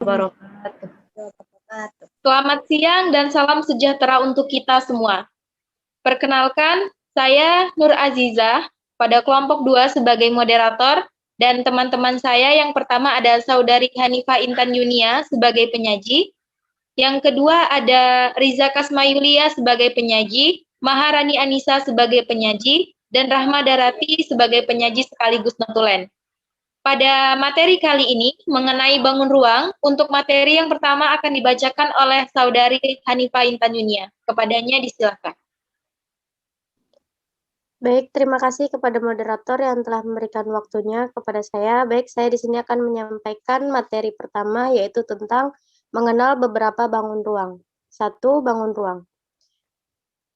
wabarakatuh. Selamat siang dan salam sejahtera untuk kita semua. Perkenalkan, saya Nur Azizah pada kelompok 2 sebagai moderator dan teman-teman saya yang pertama ada Saudari Hanifah Intan Yunia sebagai penyaji, yang kedua ada Riza Kasmayulia sebagai penyaji, Maharani Anissa sebagai penyaji, dan Rahma Darati sebagai penyaji sekaligus notulen. Pada materi kali ini mengenai bangun ruang, untuk materi yang pertama akan dibacakan oleh Saudari Hanifah Intan Yunia. Kepadanya disilakan. Baik, terima kasih kepada moderator yang telah memberikan waktunya kepada saya. Baik, saya di sini akan menyampaikan materi pertama yaitu tentang mengenal beberapa bangun ruang. 1. Bangun ruang.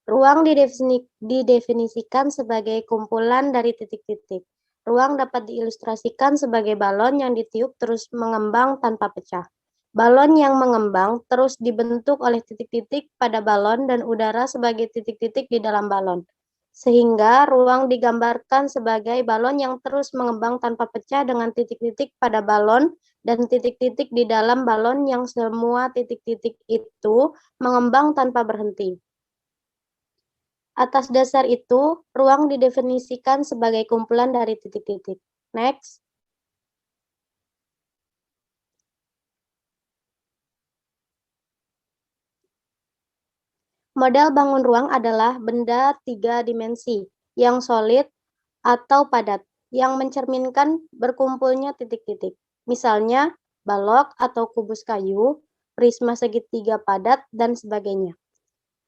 Ruang didefinisikan sebagai kumpulan dari titik-titik. Ruang dapat diilustrasikan sebagai balon yang ditiup terus mengembang tanpa pecah. Balon yang mengembang terus dibentuk oleh titik-titik pada balon dan udara sebagai titik-titik di dalam balon. Sehingga ruang digambarkan sebagai balon yang terus mengembang tanpa pecah dengan titik-titik pada balon dan titik-titik di dalam balon yang semua titik-titik itu mengembang tanpa berhenti. Atas dasar itu, ruang didefinisikan sebagai kumpulan dari titik-titik. Next. Model bangun ruang adalah benda 3 dimensi yang solid atau padat, yang mencerminkan berkumpulnya titik-titik. Misalnya, balok atau kubus kayu, prisma segitiga padat, dan sebagainya.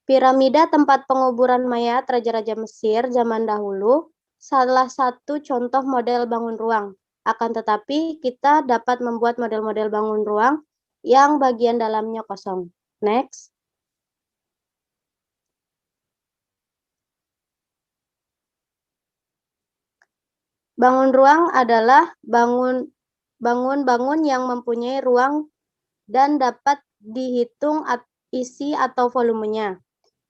Piramida tempat penguburan mayat raja-raja Mesir zaman dahulu salah satu contoh model bangun ruang. Akan tetapi, kita dapat membuat model-model bangun ruang yang bagian dalamnya kosong. Next. Bangun ruang adalah bangun-bangun yang mempunyai ruang dan dapat dihitung isi atau volumenya.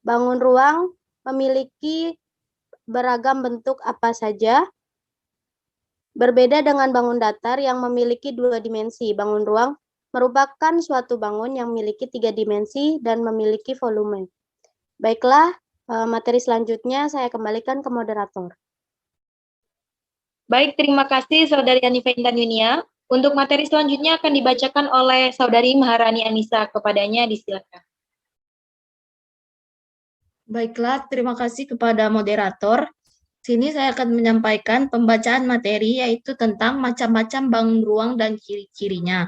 Bangun ruang memiliki beragam bentuk apa saja, berbeda dengan bangun datar yang memiliki 2 dimensi. Bangun ruang merupakan suatu bangun yang memiliki 3 dimensi dan memiliki volume. Baiklah, materi selanjutnya saya kembalikan ke moderator. Baik, terima kasih Saudari Hanifah Intan Yunia. Untuk materi selanjutnya akan dibacakan oleh Saudari Maharani Anissa. Kepadanya disilakan. Baiklah, terima kasih kepada moderator. Sini saya akan menyampaikan pembacaan materi yaitu tentang macam-macam bangun ruang dan ciri-cirinya.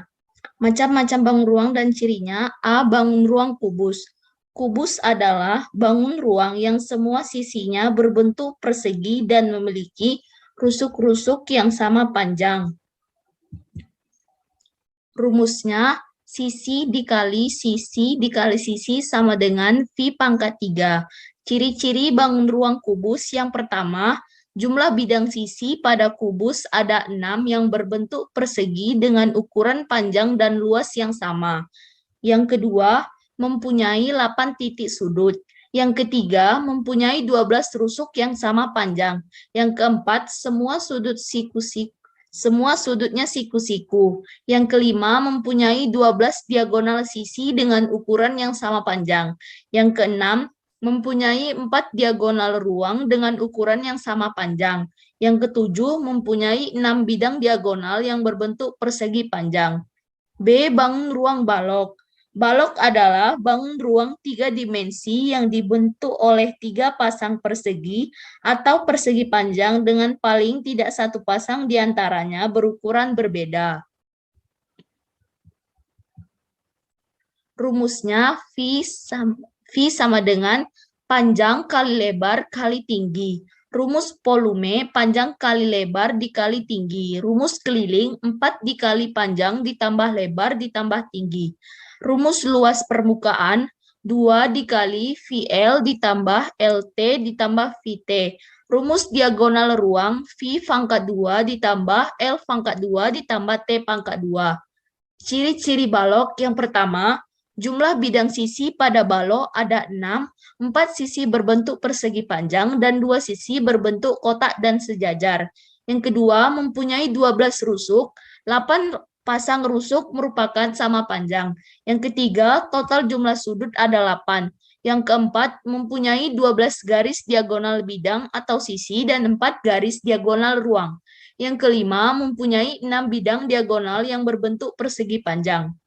Macam-macam bangun ruang dan cirinya. A. Bangun ruang kubus. Kubus adalah bangun ruang yang semua sisinya berbentuk persegi dan memiliki rusuk-rusuk yang sama panjang. Rumusnya, sisi dikali sisi sama dengan V pangkat 3. Ciri-ciri bangun ruang kubus yang pertama, jumlah bidang sisi pada kubus ada 6 yang berbentuk persegi dengan ukuran panjang dan luas yang sama. Yang kedua, mempunyai 8 titik sudut. Yang ketiga, mempunyai 12 rusuk yang sama panjang. Yang keempat, semua sudutnya siku-siku. Yang kelima, mempunyai 12 diagonal sisi dengan ukuran yang sama panjang. Yang keenam, mempunyai 4 diagonal ruang dengan ukuran yang sama panjang. Yang ketujuh, mempunyai 6 bidang diagonal yang berbentuk persegi panjang. B. Bangun ruang balok. Balok adalah bangun ruang 3 dimensi yang dibentuk oleh 3 pasang persegi atau persegi panjang dengan paling tidak 1 pasang diantaranya berukuran berbeda. Rumusnya V sama dengan panjang kali lebar kali tinggi. Rumus volume panjang kali lebar dikali tinggi. Rumus keliling 4 dikali panjang ditambah lebar ditambah tinggi. Rumus luas permukaan 2 dikali VL ditambah LT ditambah VT. Rumus diagonal ruang V pangkat 2 ditambah L pangkat 2 ditambah T pangkat 2. Ciri-ciri balok yang pertama, jumlah bidang sisi pada balok ada 6, 4 sisi berbentuk persegi panjang dan 2 sisi berbentuk kotak dan sejajar. Yang kedua, mempunyai 12 rusuk, 8 pasang rusuk merupakan sama panjang. Yang ketiga, total jumlah sudut ada 8. Yang keempat, mempunyai 12 garis diagonal bidang atau sisi dan 4 garis diagonal ruang. Yang kelima, mempunyai 6 bidang diagonal yang berbentuk persegi panjang.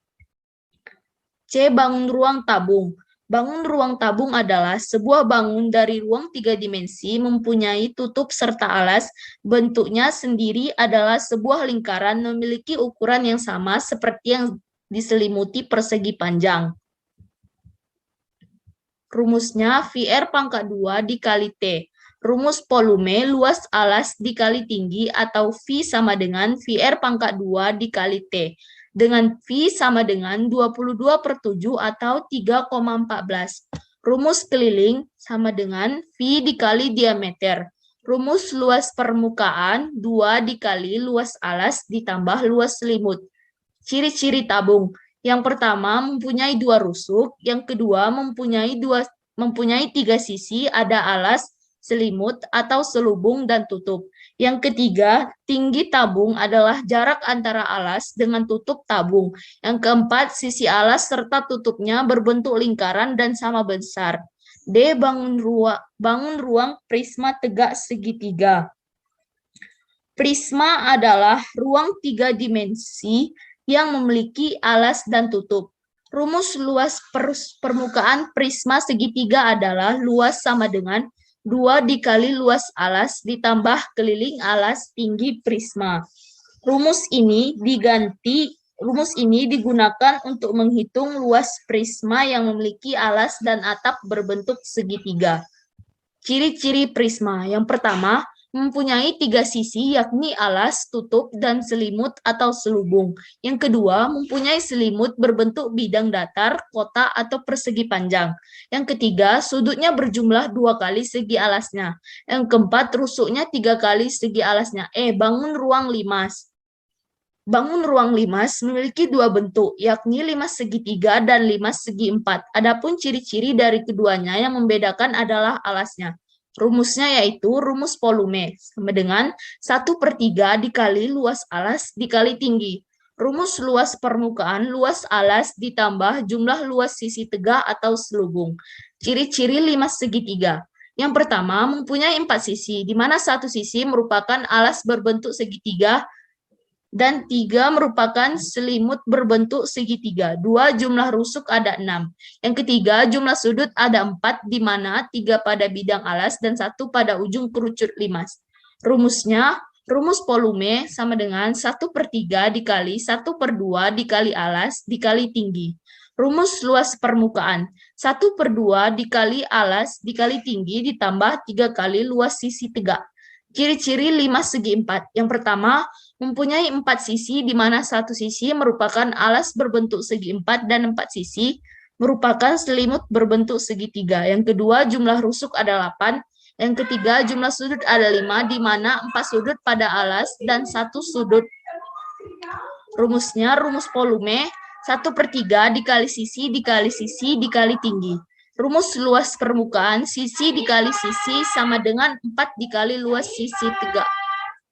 C. Bangun ruang tabung. Bangun ruang tabung adalah sebuah bangun dari ruang 3 dimensi mempunyai tutup serta alas. Bentuknya sendiri adalah sebuah lingkaran memiliki ukuran yang sama seperti yang diselimuti persegi panjang. Rumusnya VR pangkat 2 dikali T. Rumus volume luas alas dikali tinggi atau V sama dengan VR pangkat 2 dikali T. Dengan V sama dengan 22/7 atau 3,14. Rumus keliling sama dengan V dikali diameter. Rumus luas permukaan 2 dikali luas alas ditambah luas selimut. Ciri-ciri tabung. Yang pertama mempunyai 2 rusuk, yang kedua mempunyai 3 sisi, ada alas, selimut atau selubung dan tutup. Yang ketiga, tinggi tabung adalah jarak antara alas dengan tutup tabung. Yang keempat, sisi alas serta tutupnya berbentuk lingkaran dan sama besar. D. Bangun ruang prisma tegak segitiga. Prisma adalah ruang 3 dimensi yang memiliki alas dan tutup. Rumus luas permukaan prisma segitiga adalah luas sama dengan 2 dikali luas alas ditambah keliling alas tinggi prisma. Rumus ini digunakan untuk menghitung luas prisma yang memiliki alas dan atap berbentuk segitiga. Ciri-ciri prisma. Yang pertama, mempunyai 3 sisi yakni alas, tutup, dan selimut atau selubung. Yang kedua, mempunyai selimut berbentuk bidang datar, kotak, atau persegi panjang. Yang ketiga, sudutnya berjumlah 2 kali segi alasnya. Yang keempat, rusuknya 3 kali segi alasnya. Bangun ruang limas. Bangun ruang limas memiliki 2 bentuk, yakni limas segitiga dan limas segi 4. Adapun ciri-ciri dari keduanya yang membedakan adalah alasnya. Rumusnya yaitu rumus volume sama dengan 1/3 dikali luas alas dikali tinggi. Rumus luas permukaan luas alas ditambah jumlah luas sisi tegak atau selubung. Ciri-ciri limas segitiga. Yang pertama, mempunyai 4 sisi, di mana 1 sisi merupakan alas berbentuk segitiga dan 3 merupakan selimut berbentuk segitiga. 2 jumlah rusuk ada 6. Yang ketiga, jumlah sudut ada 4, di mana 3 pada bidang alas dan 1 pada ujung kerucut limas. Rumusnya, rumus volume sama dengan 1/3 dikali 1/2 dikali alas dikali tinggi. Rumus luas permukaan, 1/2 dikali alas dikali tinggi ditambah 3 kali luas sisi tegak. Ciri-ciri limas segi 4. Yang pertama, mempunyai 4 sisi, di mana 1 sisi merupakan alas berbentuk segi 4 dan 4 sisi merupakan selimut berbentuk segitiga. Yang kedua, jumlah rusuk ada 8. Yang ketiga, jumlah sudut ada 5, di mana 4 sudut pada alas dan 1 sudut. Rumusnya, rumus volume 1/3 dikali sisi dikali tinggi. Rumus luas permukaan, sisi dikali sisi sama dengan 4 dikali luas sisi tegak.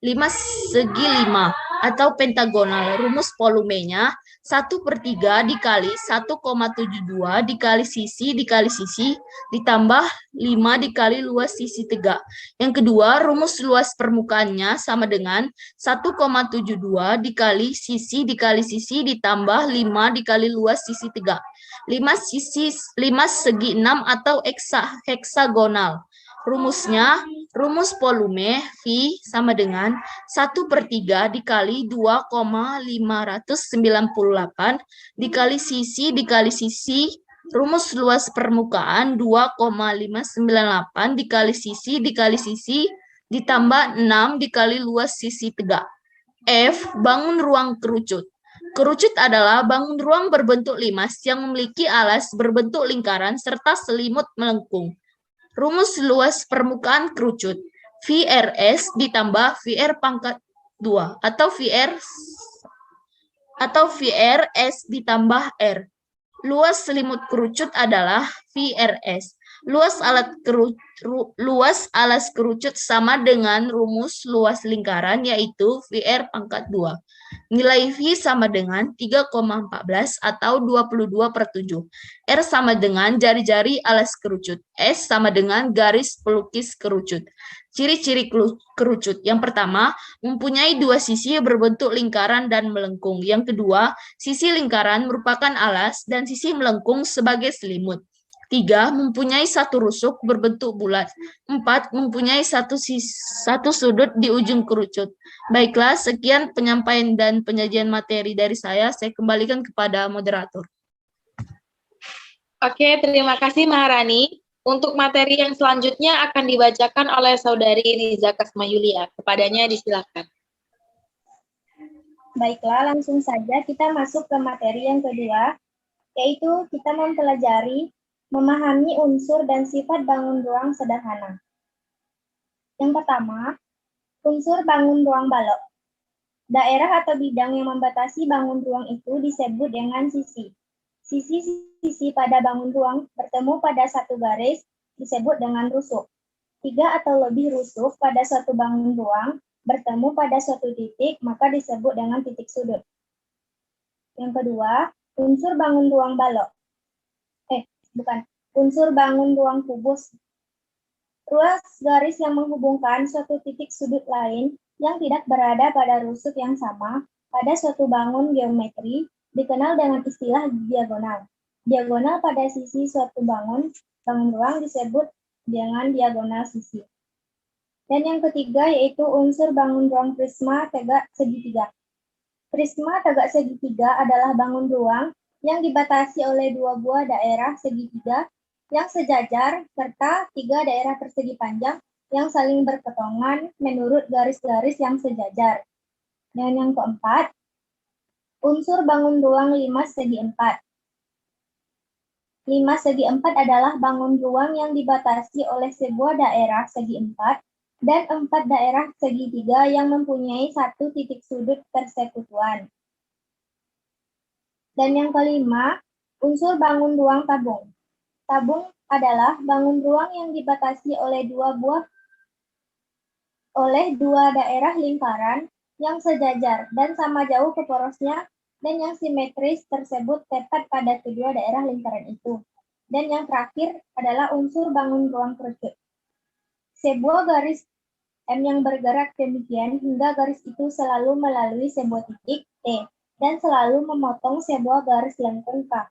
Limas segi 5 atau pentagonal. Rumus volumenya 1/3 dikali 1,72 dikali sisi ditambah 5 dikali luas sisi tegak. Yang kedua, rumus luas permukaannya sama dengan 1,72 dikali sisi ditambah 5 dikali luas sisi tegak. Limas segi 6 atau heksagonal. Rumusnya, rumus volume V sama dengan 1/3 dikali 2,598 dikali sisi rumus luas permukaan 2,598 dikali sisi ditambah 6 dikali luas sisi tegak. F. Bangun ruang kerucut. Kerucut adalah bangun ruang berbentuk limas yang memiliki alas berbentuk lingkaran serta selimut melengkung. Rumus luas permukaan kerucut, VRS ditambah VR pangkat 2 atau VRS ditambah R. Luas selimut kerucut adalah VRS. Luas alas kerucut sama dengan rumus luas lingkaran, yaitu VR pangkat 2. Nilai V sama dengan 3,14 atau 22/7. R sama dengan jari-jari alas kerucut. S sama dengan garis pelukis kerucut. Ciri-ciri kerucut. Yang pertama, mempunyai dua sisi berbentuk lingkaran dan melengkung. Yang kedua, sisi lingkaran merupakan alas dan sisi melengkung sebagai selimut. 3. Mempunyai satu rusuk berbentuk bulat. 4. Mempunyai satu sudut di ujung kerucut. Baiklah, sekian penyampaian dan penyajian materi dari saya. Saya kembalikan kepada moderator. Oke, terima kasih Maharani. Untuk materi yang selanjutnya akan dibacakan oleh Saudari Riza Kasma Yulia. Kepadanya disilakan. Baiklah, langsung saja kita masuk ke materi yang kedua, yaitu kita mempelajari memahami unsur dan sifat bangun ruang sederhana. Yang pertama, unsur bangun ruang balok. Daerah atau bidang yang membatasi bangun ruang itu disebut dengan sisi. Sisi-sisi pada bangun ruang bertemu pada satu garis disebut dengan rusuk. 3 atau lebih rusuk pada suatu bangun ruang bertemu pada suatu titik, maka disebut dengan titik sudut. Yang kedua, unsur bangun ruang balok. Unsur bangun ruang kubus. Ruas garis yang menghubungkan suatu titik sudut lain yang tidak berada pada rusuk yang sama pada suatu bangun geometri dikenal dengan istilah diagonal. Diagonal pada sisi suatu bangun ruang disebut dengan diagonal sisi. Dan yang ketiga yaitu unsur bangun ruang prisma tegak segitiga. Prisma tegak segitiga adalah bangun ruang yang dibatasi oleh dua buah daerah segitiga yang sejajar serta 3 daerah persegi panjang yang saling berpotongan menurut garis-garis yang sejajar. Dan yang keempat, unsur bangun ruang 5 segi 4. 5 segi 4 adalah bangun ruang yang dibatasi oleh sebuah daerah segi 4 dan 4 daerah segitiga yang mempunyai satu titik sudut persekutuan. Dan yang kelima, unsur bangun ruang tabung. Tabung adalah bangun ruang yang dibatasi oleh dua daerah lingkaran yang sejajar dan sama jauh ke porosnya dan yang simetris tersebut tepat pada kedua daerah lingkaran itu. Dan yang terakhir adalah unsur bangun ruang kerucut. Sebuah garis M yang bergerak demikian hingga garis itu selalu melalui sebuah titik T dan selalu memotong sebuah garis lengkung K,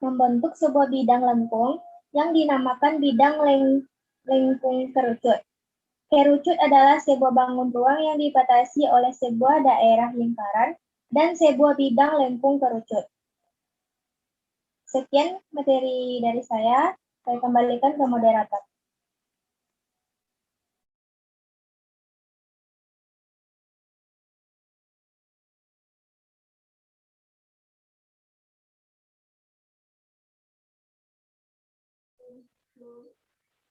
membentuk sebuah bidang lengkung yang dinamakan bidang lengkung kerucut. Kerucut adalah sebuah bangun ruang yang dibatasi oleh sebuah daerah lingkaran dan sebuah bidang lengkung kerucut. Sekian materi dari saya kembalikan ke moderator.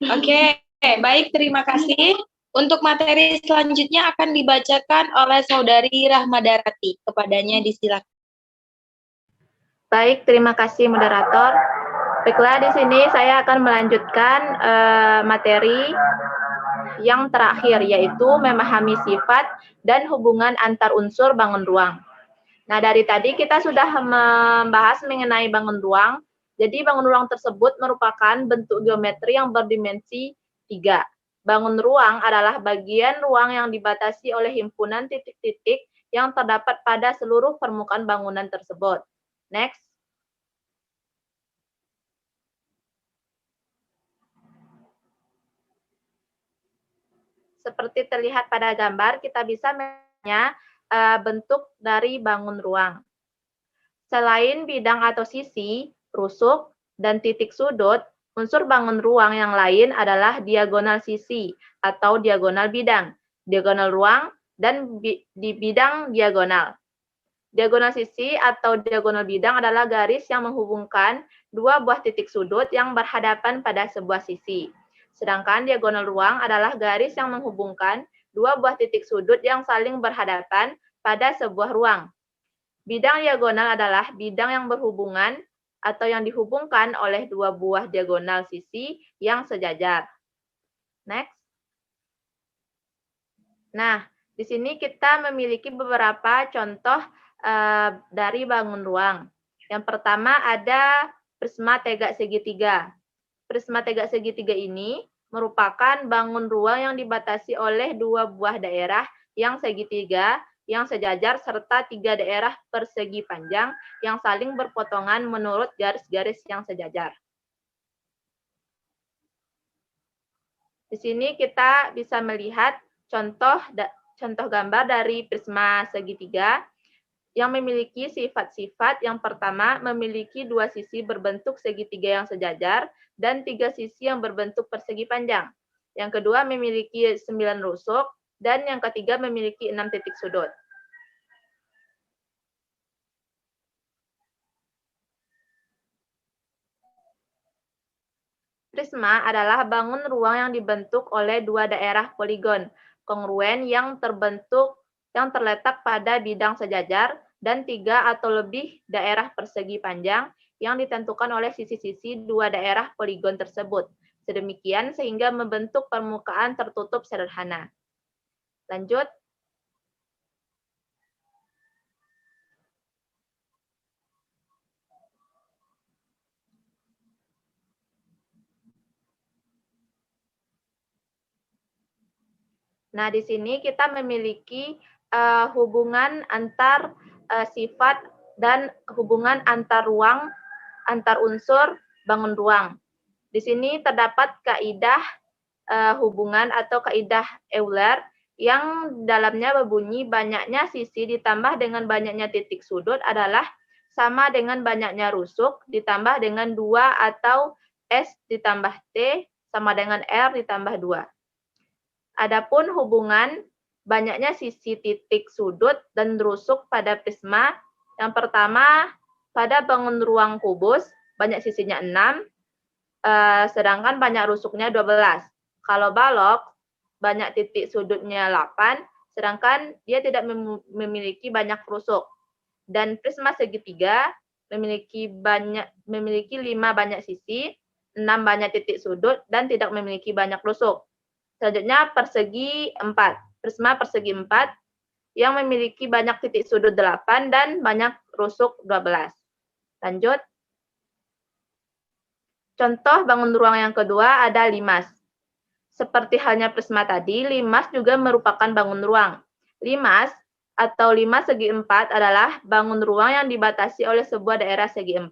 Oke, baik, terima kasih. Untuk materi selanjutnya akan dibacakan oleh Saudari Rahmadarati. Kepadanya disilakan. Baik, terima kasih moderator. Baiklah, di sini saya akan melanjutkan materi yang terakhir, yaitu memahami sifat dan hubungan antar unsur bangun ruang. Nah, dari tadi kita sudah membahas mengenai bangun ruang. Jadi, bangun ruang tersebut merupakan bentuk geometri yang berdimensi 3. Bangun ruang adalah bagian ruang yang dibatasi oleh himpunan titik-titik yang terdapat pada seluruh permukaan bangunan tersebut. Next. Seperti terlihat pada gambar, kita bisa melihatnya bentuk dari bangun ruang. Selain bidang atau sisi, rusuk, dan titik sudut, unsur bangun ruang yang lain adalah diagonal sisi atau diagonal bidang, diagonal ruang, dan di bidang diagonal. Diagonal sisi atau diagonal bidang adalah garis yang menghubungkan dua buah titik sudut yang berhadapan pada sebuah sisi. Sedangkan diagonal ruang adalah garis yang menghubungkan dua buah titik sudut yang saling berhadapan pada sebuah ruang. Bidang diagonal adalah bidang yang berhubungan atau yang dihubungkan oleh dua buah diagonal sisi yang sejajar. Next. Nah, di sini kita memiliki beberapa contoh dari bangun ruang. Yang pertama ada prisma tegak segitiga. Prisma tegak segitiga ini merupakan bangun ruang yang dibatasi oleh dua buah daerah yang segitiga, yang sejajar, serta tiga daerah persegi panjang yang saling berpotongan menurut garis-garis yang sejajar. Di sini kita bisa melihat contoh gambar dari prisma segitiga yang memiliki sifat-sifat. Yang pertama, memiliki dua sisi berbentuk segitiga yang sejajar dan tiga sisi yang berbentuk persegi panjang. Yang kedua, memiliki 9 rusuk, dan yang ketiga, memiliki 6 titik sudut. Prisma adalah bangun ruang yang dibentuk oleh dua daerah poligon kongruen yang terletak pada bidang sejajar dan tiga atau lebih daerah persegi panjang yang ditentukan oleh sisi-sisi dua daerah poligon tersebut. Sedemikian sehingga membentuk permukaan tertutup sederhana. Lanjut. Nah, di sini kita memiliki hubungan antar sifat dan hubungan antar ruang, antar unsur bangun ruang. Di sini terdapat kaidah hubungan atau kaidah Euler yang dalamnya berbunyi banyaknya sisi ditambah dengan banyaknya titik sudut adalah sama dengan banyaknya rusuk ditambah dengan 2 atau S ditambah T sama dengan R ditambah 2. Adapun hubungan banyaknya sisi titik sudut dan rusuk pada prisma, yang pertama pada bangun ruang kubus banyak sisinya 6, sedangkan banyak rusuknya 12. Kalau balok banyak titik sudutnya 8, sedangkan dia tidak memiliki banyak rusuk. Dan prisma segitiga memiliki 5 banyak sisi, 6 banyak titik sudut, dan tidak memiliki banyak rusuk. Selanjutnya persegi 4. Prisma persegi 4 yang memiliki banyak titik sudut 8 dan banyak rusuk 12. Lanjut. Contoh bangun ruang yang kedua ada limas. Seperti halnya prisma tadi, limas juga merupakan bangun ruang. Limas atau limas segi 4 adalah bangun ruang yang dibatasi oleh sebuah daerah segi 4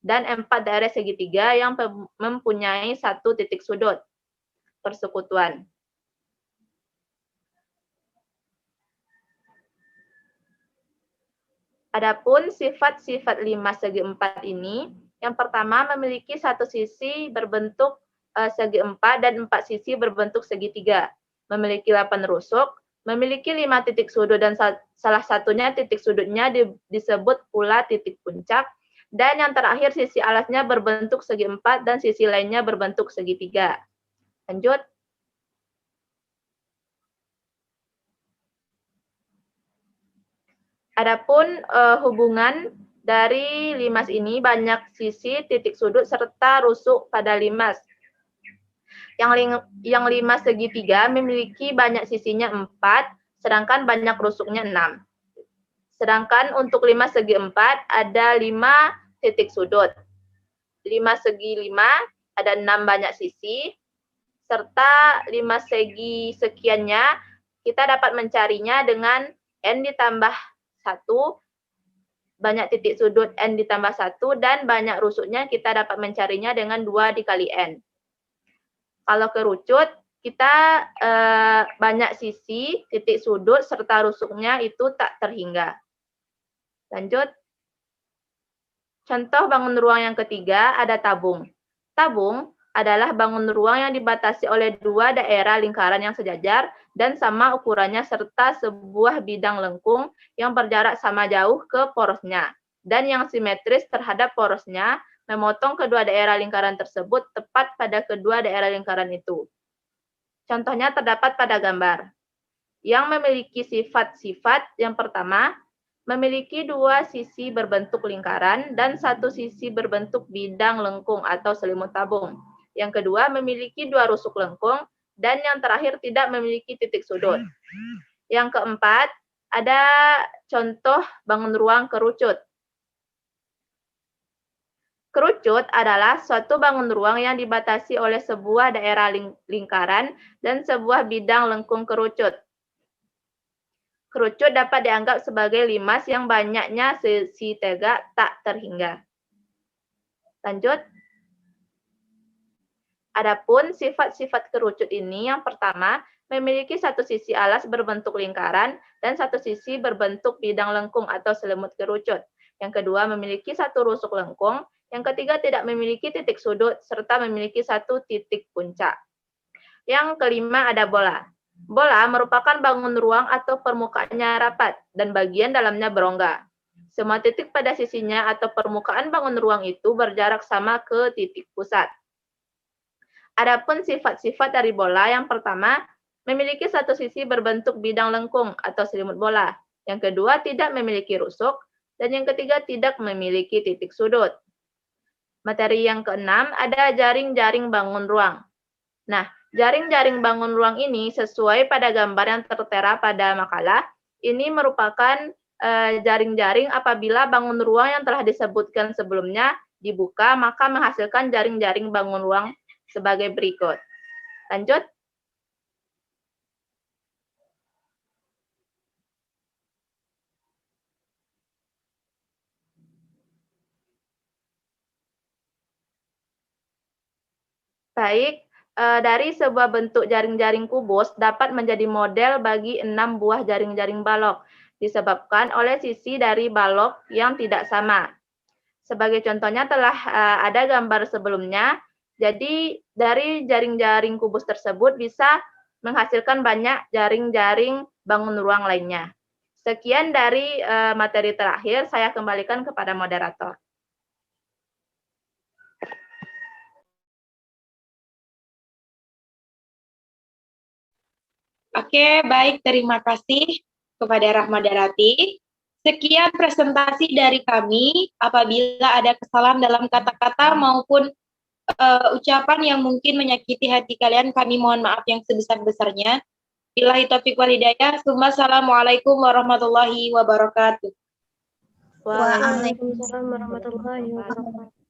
dan 4 daerah segi 3 yang mempunyai satu titik sudut persekutuan. Adapun sifat-sifat limas segi 4 ini, yang pertama memiliki satu sisi berbentuk segi 4 dan 4 sisi berbentuk segitiga, memiliki 8 rusuk, memiliki 5 titik sudut dan salah satunya titik sudutnya disebut pula titik puncak, dan yang terakhir sisi alasnya berbentuk segi 4 dan sisi lainnya berbentuk segitiga. Lanjut. Adapun hubungan dari limas ini banyak sisi, titik sudut, serta rusuk pada limas. Yang limas segitiga memiliki banyak sisinya 4, sedangkan banyak rusuknya 6. Sedangkan untuk limas segi 4 ada 5 titik sudut. Limas segi 5 ada 6 banyak sisi, serta limas segi sekiannya kita dapat mencarinya dengan N ditambah 1, banyak titik sudut N ditambah 1, dan banyak rusuknya kita dapat mencarinya dengan 2 dikali N. Kalau kerucut, kita banyak sisi, titik sudut, serta rusuknya itu tak terhingga. Lanjut. Contoh bangun ruang yang ketiga ada tabung. Tabung adalah bangun ruang yang dibatasi oleh dua daerah lingkaran yang sejajar dan sama ukurannya serta sebuah bidang lengkung yang berjarak sama jauh ke porosnya dan yang simetris terhadap porosnya, memotong kedua daerah lingkaran tersebut tepat pada kedua daerah lingkaran itu. Contohnya terdapat pada gambar yang memiliki sifat-sifat. Yang pertama, memiliki dua sisi berbentuk lingkaran dan satu sisi berbentuk bidang lengkung atau selimut tabung. Yang kedua memiliki dua rusuk lengkung dan yang terakhir tidak memiliki titik sudut. Yang keempat, ada contoh bangun ruang kerucut. Kerucut adalah suatu bangun ruang yang dibatasi oleh sebuah daerah lingkaran dan sebuah bidang lengkung kerucut. Kerucut dapat dianggap sebagai limas yang banyaknya sisi tegak tak terhingga. Lanjut. Adapun sifat-sifat kerucut ini yang pertama, memiliki satu sisi alas berbentuk lingkaran dan satu sisi berbentuk bidang lengkung atau selimut kerucut. Yang kedua, memiliki satu rusuk lengkung. Yang ketiga, tidak memiliki titik sudut serta memiliki satu titik puncak. Yang kelima, ada bola. Bola merupakan bangun ruang atau permukaannya rapat dan bagian dalamnya berongga. Semua titik pada sisinya atau permukaan bangun ruang itu berjarak sama ke titik pusat. Adapun sifat-sifat dari bola yang pertama, memiliki satu sisi berbentuk bidang lengkung atau selimut bola. Yang kedua, tidak memiliki rusuk. Dan yang ketiga, tidak memiliki titik sudut. Materi yang keenam, ada jaring-jaring bangun ruang. Nah, jaring-jaring bangun ruang ini sesuai pada gambar yang tertera pada makalah. Ini merupakan jaring-jaring apabila bangun ruang yang telah disebutkan sebelumnya dibuka, maka menghasilkan jaring-jaring bangun ruang sebagai berikut. Lanjut. Baik, dari sebuah bentuk jaring-jaring kubus dapat menjadi model bagi 6 buah jaring-jaring balok, disebabkan oleh sisi dari balok yang tidak sama. Sebagai contohnya telah ada gambar sebelumnya, jadi dari jaring-jaring kubus tersebut bisa menghasilkan banyak jaring-jaring bangun ruang lainnya. Sekian dari materi terakhir, saya kembalikan kepada moderator. Oke, baik. Terima kasih kepada Rahmadarati. Sekian presentasi dari kami. Apabila ada kesalahan dalam kata-kata maupun ucapan yang mungkin menyakiti hati kalian, kami mohon maaf yang sebesar-besarnya. Billahi taufiq wal hidayah. Wassalamualaikum warahmatullahi wabarakatuh. Waalaikumsalam warahmatullahi wabarakatuh.